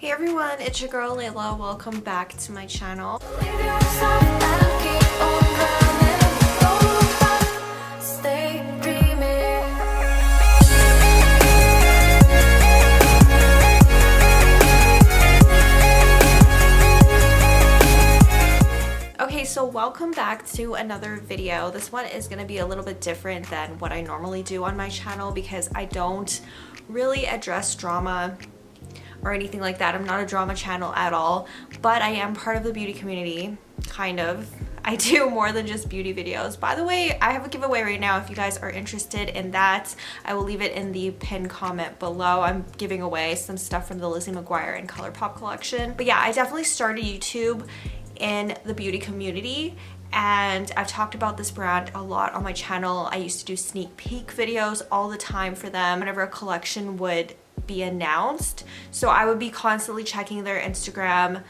Hey everyone, it's your girl Layla. Welcome back to my channel. Okay, so welcome back to another video. This one is going to be a little bit different than what I normally do on my channel because I don't really address drama or anything like that. I'm not a drama channel at all, but I am part of the beauty community, kind of. I do more than just beauty videos. By the way, I have a giveaway right now. If you guys are interested in that, I will leave it in the pinned comment below. I'm giving away some stuff from the Lizzie McGuire and ColourPop collection. But yeah, I definitely started YouTube in the beauty community, and I've talked about this brand a lot on my channel. I used to do sneak peek videos all the time for them whenever a collection would be announced. So I would be constantly checking their Instagram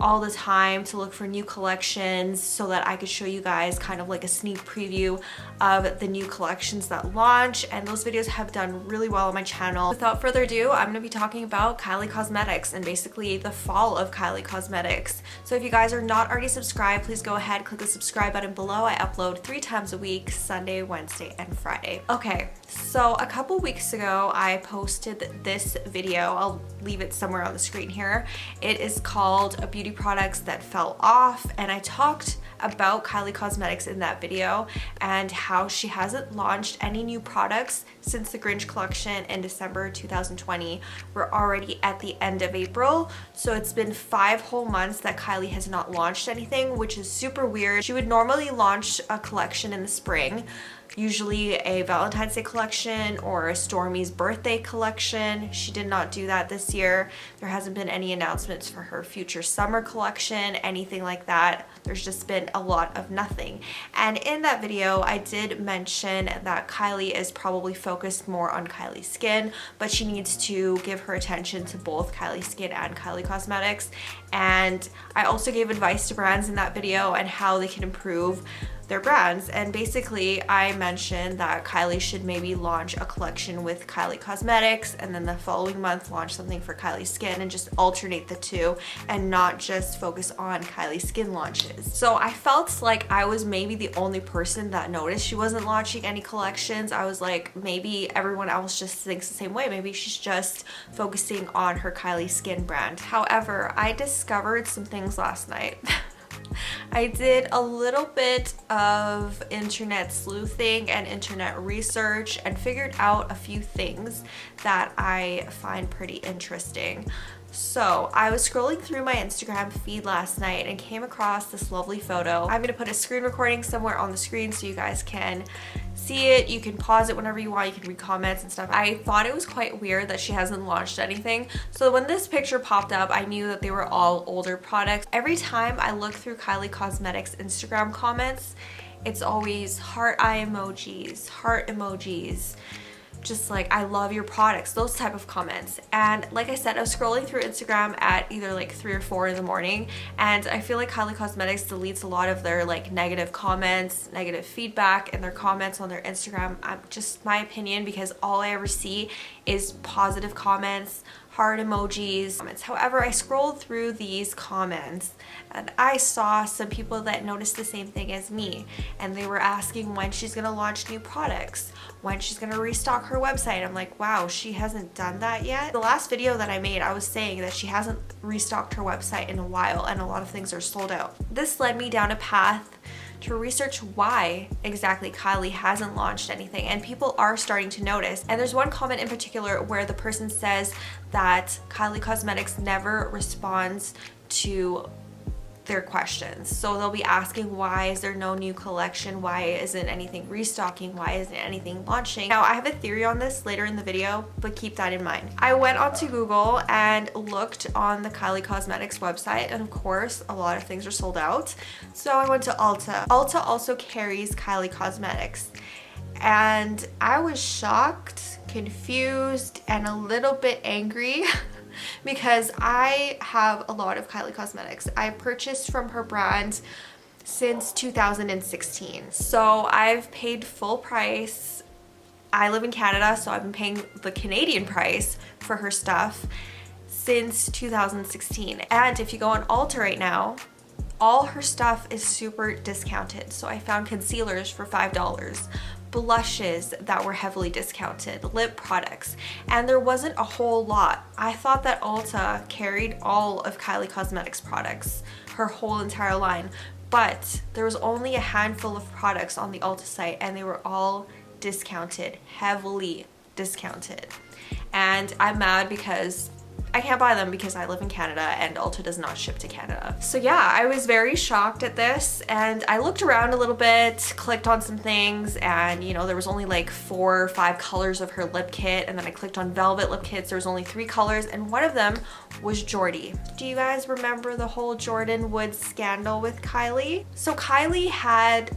all the time to look for new collections so that I could show you guys kind of like a sneak preview of the new collections that launch, and those videos have done really well on my channel. Without further ado, I'm going to be talking about Kylie Cosmetics and basically the fall of Kylie Cosmetics. So if you guys are not already subscribed, please go ahead, click the subscribe button below. I upload 3 times a week, Sunday, Wednesday, and Friday. Okay, so a couple weeks ago I posted this video. I'll leave it somewhere on the screen here. It is called A Beauty Products That Fell Off, and I talked about Kylie Cosmetics in that video and how she hasn't launched any new products since the Grinch collection in December 2020. We're already at the end of April, so it's been 5 whole months that Kylie has not launched anything, which is super weird. She would normally launch a collection in the spring, usually a Valentine's Day collection or a Stormi's birthday collection. She did not do that this year. There hasn't been any announcements for her future summer collection, anything like that. There's just been a lot of nothing. And in that video, I did mention that Kylie is probably focused more on Kylie Skin, but she needs to give her attention to both Kylie Skin and Kylie Cosmetics. And I also gave advice to brands in that video and how they can improve their brands, and basically I mentioned that Kylie should maybe launch a collection with Kylie Cosmetics and then the following month launch something for Kylie Skin and just alternate the two and not just focus on Kylie Skin launches. So I felt like I was maybe the only person that noticed she wasn't launching any collections. I was like, maybe everyone else just thinks the same way. Maybe she's just focusing on her Kylie Skin brand. However, I discovered some things last night. I did a little bit of internet sleuthing and internet research and figured out a few things that I find pretty interesting. So I was scrolling through my Instagram feed last night and came across this lovely photo. I'm going to put a screen recording somewhere on the screen so you guys can see it. You can pause it whenever you want. You can read comments and stuff. I thought it was quite weird that she hasn't launched anything. So when this picture popped up, I knew that they were all older products. Every time I look through Kylie Cosmetics Instagram comments, it's always heart eye emojis, heart emojis, just like I love your products, those type of comments. And like I said, I was scrolling through Instagram at either like 3 or 4 in the morning, and I feel like Kylie Cosmetics deletes a lot of their like negative comments, negative feedback in their comments on their Instagram. Just my opinion, because all I ever see is positive comments, heart emojis. However, I scrolled through these comments and I saw some people that noticed the same thing as me, and they were asking when she's gonna launch new products, when she's gonna restock her website. I'm like, wow, she hasn't done that yet. The last video that I made, I was saying that she hasn't restocked her website in a while and a lot of things are sold out. This led me down a path to research why exactly Kylie hasn't launched anything, and people are starting to notice. And there's one comment in particular where the person says that Kylie Cosmetics never responds to their questions. So they'll be asking, why is there no new collection? Why isn't anything restocking? Why isn't anything launching? Now, I have a theory on this later in the video, but keep that in mind. I went onto Google and looked on the Kylie Cosmetics website, and of course, a lot of things are sold out. So I went to Ulta. Ulta also carries Kylie Cosmetics, and I was shocked, confused, and a little bit angry because I have a lot of Kylie Cosmetics. I purchased from her brand since 2016. So I've paid full price. I live in Canada, so I've been paying the Canadian price for her stuff since 2016. And if you go on Ulta right now, all her stuff is super discounted. So I found concealers for $5, blushes that were heavily discounted, lip products, and there wasn't a whole lot. I thought that Ulta carried all of Kylie Cosmetics products, her whole entire line, but there was only a handful of products on the Ulta site and they were all discounted, heavily discounted. And I'm mad because I can't buy them because I live in Canada and Ulta does not ship to Canada. So yeah, I was very shocked at this, and I looked around a little bit, clicked on some things, and you know, there was only like 4 or 5 colors of her lip kit, and then I clicked on velvet lip kits. There was only 3 colors, and one of them was Jordy. Do you guys remember the whole Jordan Woods scandal with Kylie? So Kylie had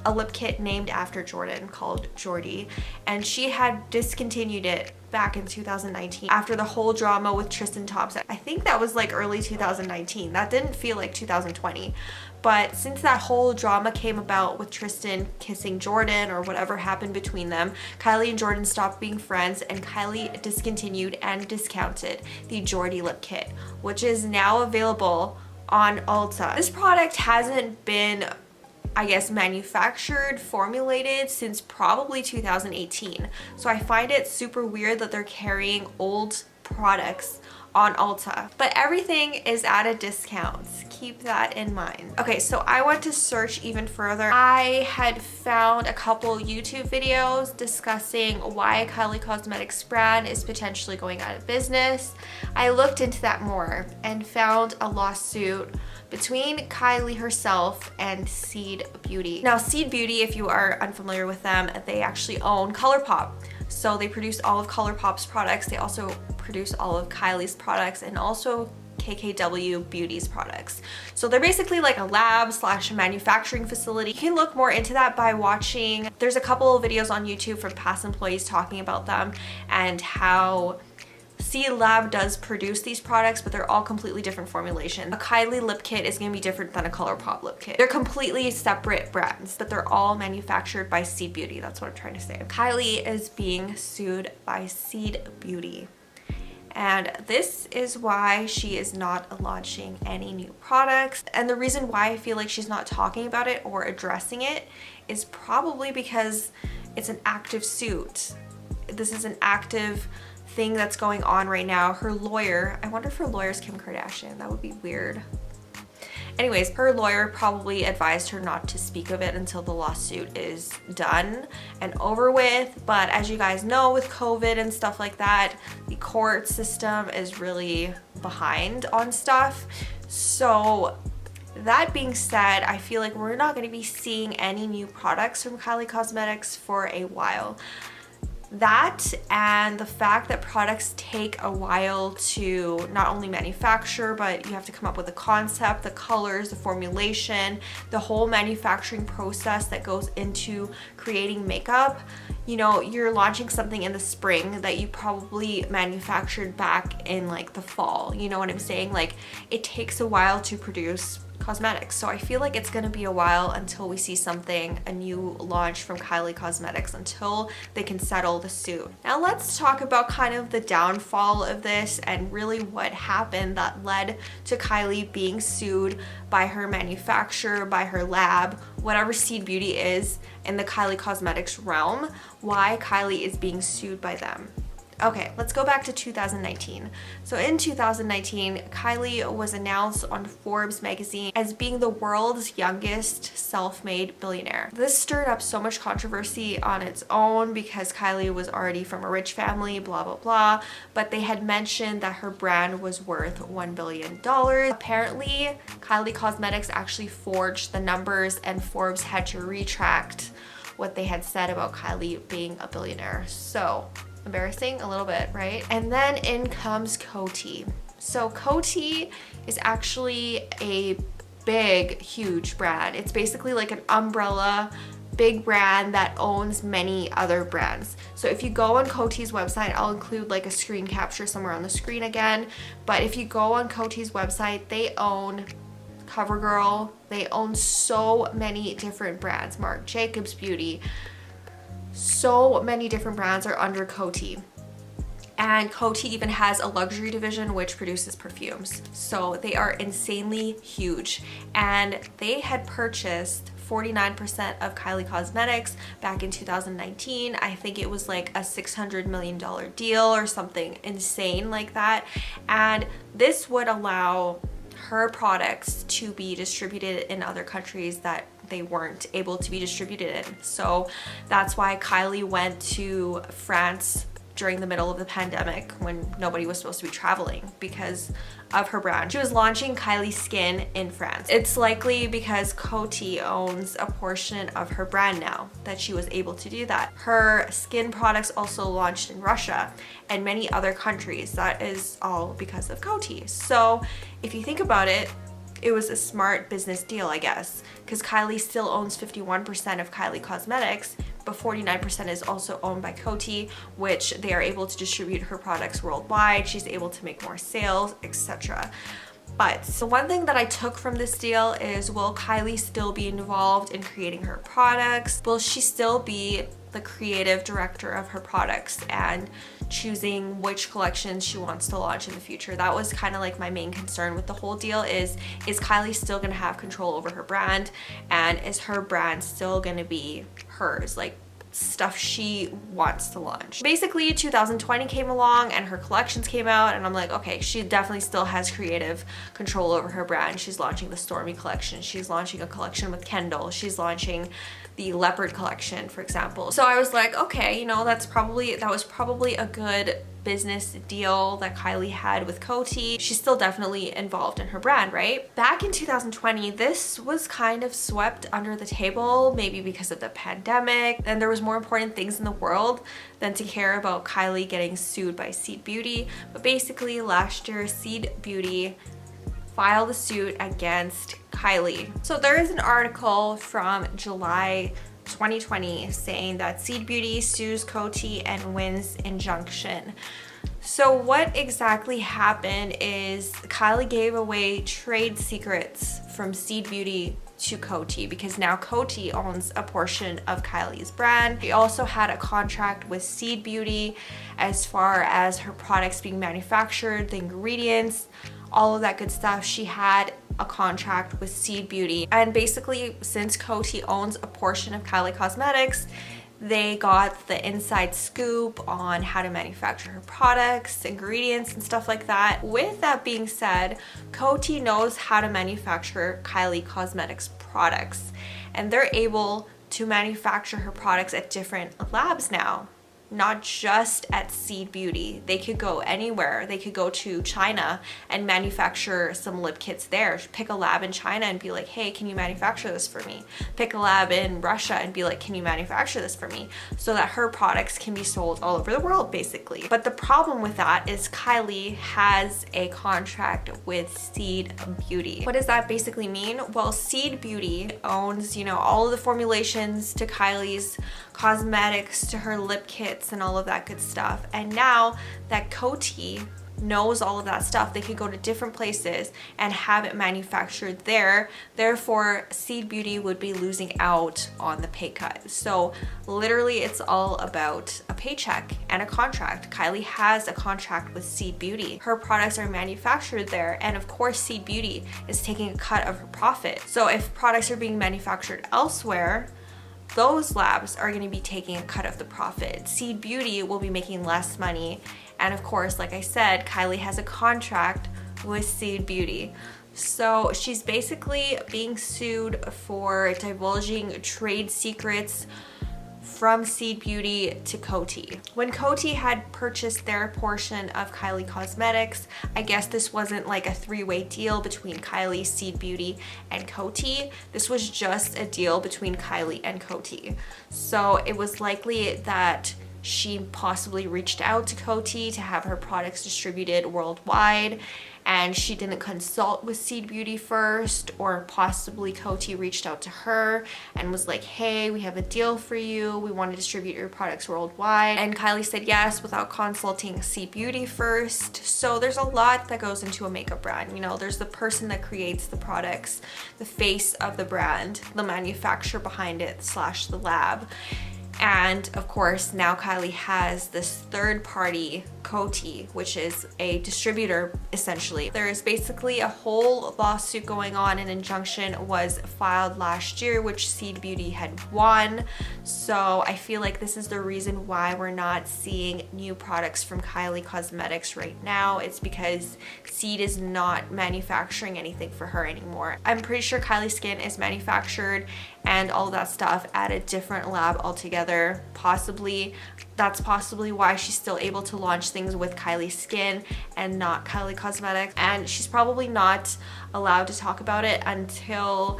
a lip kit named after Jordan called Jordy, and she had discontinued it back in 2019 after the whole drama with Tristan Thompson. I think that was like early 2019. That didn't feel like 2020. But since that whole drama came about with Tristan kissing Jordan or whatever happened between them, Kylie and Jordan stopped being friends, and Kylie discontinued and discounted the Jordy lip kit, which is now available on Ulta. This product hasn't been, I guess, manufactured, formulated since probably 2018. So I find it super weird that they're carrying old products on Ulta, but everything is at a discount. Keep that in mind. Okay, so I went to search even further. I had found a couple YouTube videos discussing why Kylie Cosmetics brand is potentially going out of business. I looked into that more and found a lawsuit between Kylie herself and Seed Beauty. Now, Seed Beauty, if you are unfamiliar with them, they actually own ColourPop. So they produce all of ColourPop's products. They also produce all of Kylie's products and also KKW Beauty's products. So they're basically like a lab slash manufacturing facility. You can look more into that by watching. There's a couple of videos on YouTube from past employees talking about them and how Seed Lab does produce these products, but they're all completely different formulations. A Kylie lip kit is going to be different than a ColourPop lip kit. They're completely separate brands, but they're all manufactured by Seed Beauty. That's what I'm trying to say. Kylie is being sued by Seed Beauty. And this is why she is not launching any new products. And the reason why I feel like she's not talking about it or addressing it is probably because it's an active suit. This is an active thing that's going on right now. Her lawyer, I wonder if her lawyer's Kim Kardashian. That would be weird. Anyways, her lawyer probably advised her not to speak of it until the lawsuit is done and over with. But as you guys know, with COVID and stuff like that, the court system is really behind on stuff. So that being said, I feel like we're not going to be seeing any new products from Kylie Cosmetics for a while. That and the fact that products take a while to not only manufacture, but you have to come up with a concept, the colors, the formulation, the whole manufacturing process that goes into creating makeup. You know, you're launching something in the spring that you probably manufactured back in like the fall. You know what I'm saying? Like, it takes a while to produce cosmetics. So I feel like it's gonna be a while until we see something, a new launch from Kylie Cosmetics, until they can settle the suit. Now let's talk about kind of the downfall of this and really what happened that led to Kylie being sued by her manufacturer, by her lab, whatever Seed Beauty is in the Kylie Cosmetics realm, why Kylie is being sued by them. Okay, let's go back to 2019. So in 2019, Kylie was announced on Forbes magazine as being the world's youngest self-made billionaire. This stirred up so much controversy on its own because Kylie was already from a rich family, blah, blah, blah. But they had mentioned that her brand was worth $1 billion. Apparently, Kylie Cosmetics actually forged the numbers and Forbes had to retract what they had said about Kylie being a billionaire. So embarrassing a little bit, right? And then in comes Coty. So Coty is actually a big, huge brand. It's basically like an umbrella big brand that owns many other brands. So if you go on Coty's website, I'll include like a screen capture somewhere on the screen again, but if you go on Coty's website, they own CoverGirl, they own so many different brands, Marc Jacobs Beauty, so many different brands are under Coty. And Coty even has a luxury division which produces perfumes. So they are insanely huge. And they had purchased 49% of Kylie Cosmetics back in 2019. I think it was like a $600 million deal or something insane like that. And this would allow her products to be distributed in other countries that they weren't able to be distributed in. So that's why Kylie went to France during the middle of the pandemic when nobody was supposed to be traveling because of her brand. She was launching Kylie Skin in France. It's likely because Coty owns a portion of her brand now that she was able to do that. Her skin products also launched in Russia and many other countries. That is all because of Coty. So if you think about it, it was a smart business deal, I guess, because Kylie still owns 51% of Kylie Cosmetics, but 49% is also owned by Coty, which they are able to distribute her products worldwide. She's able to make more sales, etc. But the one thing that I took from this deal is, will Kylie still be involved in creating her products? Will she still be the creative director of her products and choosing which collections she wants to launch in the future? That was kind of like my main concern with the whole deal is Kylie still gonna have control over her brand, and is her brand still gonna be hers, like stuff she wants to launch? Basically 2020 came along and her collections came out, and I'm like, okay, she definitely still has creative control over her brand. She's launching the Stormy collection, she's launching a collection with Kendall, she's launching the leopard collection, for example. So I was like, okay, you know, that was probably a good business deal that Kylie had with Coty. She's still definitely involved in her brand, right? Back in 2020, this was kind of swept under the table, maybe because of the pandemic, and there was more important things in the world than to care about Kylie getting sued by Seed Beauty. But basically last year, Seed Beauty filed a suit against Kylie. So there is an article from July 2020 saying that Seed Beauty sues Coty and wins injunction. So what exactly happened is Kylie gave away trade secrets from Seed Beauty to Coty, because now Coty owns a portion of Kylie's brand. She also had a contract with Seed Beauty as far as her products being manufactured, the ingredients, all of that good stuff. She had a contract with Seed Beauty, and basically since Coty owns a portion of Kylie Cosmetics, they got the inside scoop on how to manufacture her products, ingredients, and stuff like that. With that being said, Coty knows how to manufacture Kylie Cosmetics products, and they're able to manufacture her products at different labs now, not just at Seed Beauty. They could go anywhere. They could go to China and manufacture some lip kits there. Pick a lab in China and be like, hey, can you manufacture this for me? Pick a lab in Russia and be like, can you manufacture this for me? So that her products can be sold all over the world, basically. But the problem with that is Kylie has a contract with Seed Beauty. What does that basically mean? Well, Seed Beauty owns, you know, all of the formulations to Kylie's cosmetics, to her lip kits and all of that good stuff. And now that Coty knows all of that stuff, they could go to different places and have it manufactured there. Therefore, Seed Beauty would be losing out on the pay cut. So literally it's all about a paycheck and a contract. Kylie has a contract with Seed Beauty. Her products are manufactured there, and of course Seed Beauty is taking a cut of her profit. So if products are being manufactured elsewhere, those labs are going to be taking a cut of the profit. Seed Beauty will be making less money. And of course, like I said, Kylie has a contract with Seed Beauty. So she's basically being sued for divulging trade secrets from Seed Beauty to Coty. When Coty had purchased their portion of Kylie Cosmetics, I guess this wasn't like a three-way deal between Kylie, Seed Beauty, and Coty. This was just a deal between Kylie and Coty. So it was likely that she possibly reached out to Coty to have her products distributed worldwide, and she didn't consult with Seed Beauty first, or possibly Coty reached out to her and was like, hey, we have a deal for you, we want to distribute your products worldwide, and Kylie said yes without consulting Seed Beauty first. So there's a lot that goes into a makeup brand. You know, there's the person that creates the products, the face of the brand, the manufacturer behind it / the lab. And of course, now Kylie has this third party Coty, which is a distributor essentially. There's basically a whole lawsuit going on. An injunction was filed last year, which Seed Beauty had won. So I feel like this is the reason why we're not seeing new products from Kylie Cosmetics right now. It's because Seed is not manufacturing anything for her anymore. I'm pretty sure Kylie Skin is manufactured and all that stuff at a different lab altogether. That's possibly why she's still able to launch things with Kylie Skin and not Kylie Cosmetics. And she's probably not allowed to talk about it until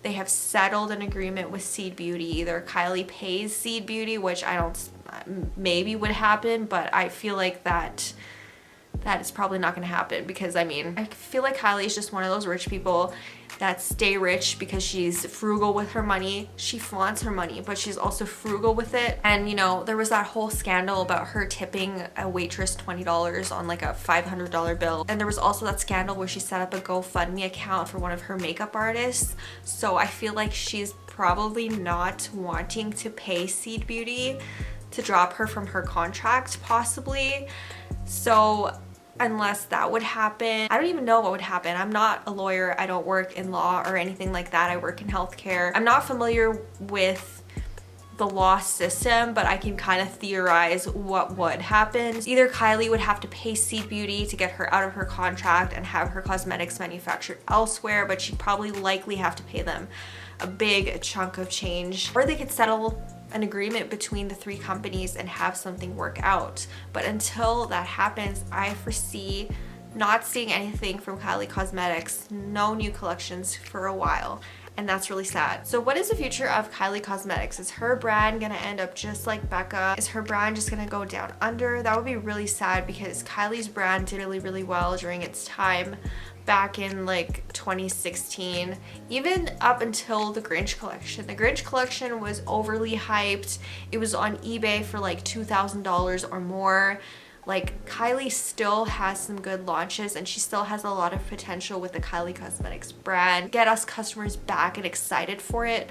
they have settled an agreement with Seed Beauty. Either Kylie pays Seed Beauty, which I don't, maybe would happen, but I feel like that is probably not going to happen, because I mean, I feel like Kylie is just one of those rich people that stay rich because she's frugal with her money. She flaunts her money, but she's also frugal with it. And you know, there was that whole scandal about her tipping a waitress $20 on like a $500 bill. And there was also that scandal where she set up a GoFundMe account for one of her makeup artists. So I feel like she's probably not wanting to pay Seed Beauty to drop her from her contract, possibly. So unless that would happen, I don't even know what would happen. I'm not a lawyer. I don't work in law or anything like that. I work in healthcare. I'm not familiar with the law system, but I can kind of theorize what would happen. Either Kylie would have to pay Seed Beauty to get her out of her contract and have her cosmetics manufactured elsewhere, but she'd probably likely have to pay them a big chunk of change, or they could settle an agreement between the three companies and have something work out. But until that happens, I foresee not seeing anything from Kylie Cosmetics, no new collections for a while. And that's really sad. So what is the future of Kylie Cosmetics? Is her brand gonna end up just like Becca? Is her brand just gonna go down under? That would be really sad, because Kylie's brand did really, really well during its time back in like 2016, even up until the Grinch collection. The Grinch collection was overly hyped. It was on eBay for like $2,000 or more. Like, Kylie still has some good launches, and she still has a lot of potential with the Kylie Cosmetics brand. Get us customers back and excited for it.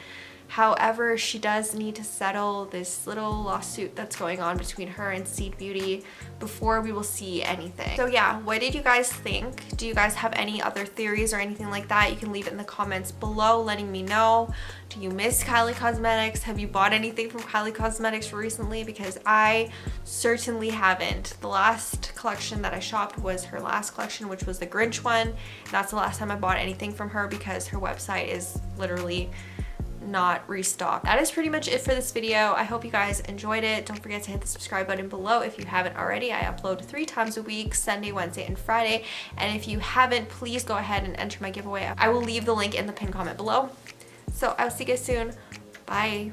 However, she does need to settle this little lawsuit that's going on between her and Seed Beauty before we will see anything. So yeah, what did you guys think? Do you guys have any other theories or anything like that? You can leave it in the comments below letting me know. Do you miss Kylie Cosmetics? Have you bought anything from Kylie Cosmetics recently? Because I certainly haven't. The last collection that I shopped was her last collection, which was the Grinch one. That's the last time I bought anything from her, because her website is literally not restocked. That is pretty much it for this video. I hope you guys enjoyed it. Don't forget to hit the subscribe button below if you haven't already. I upload 3 times a week, Sunday, Wednesday, and Friday. And if you haven't, please go ahead and enter my giveaway. I will leave the link in the pinned comment below. So I'll see you guys soon. Bye.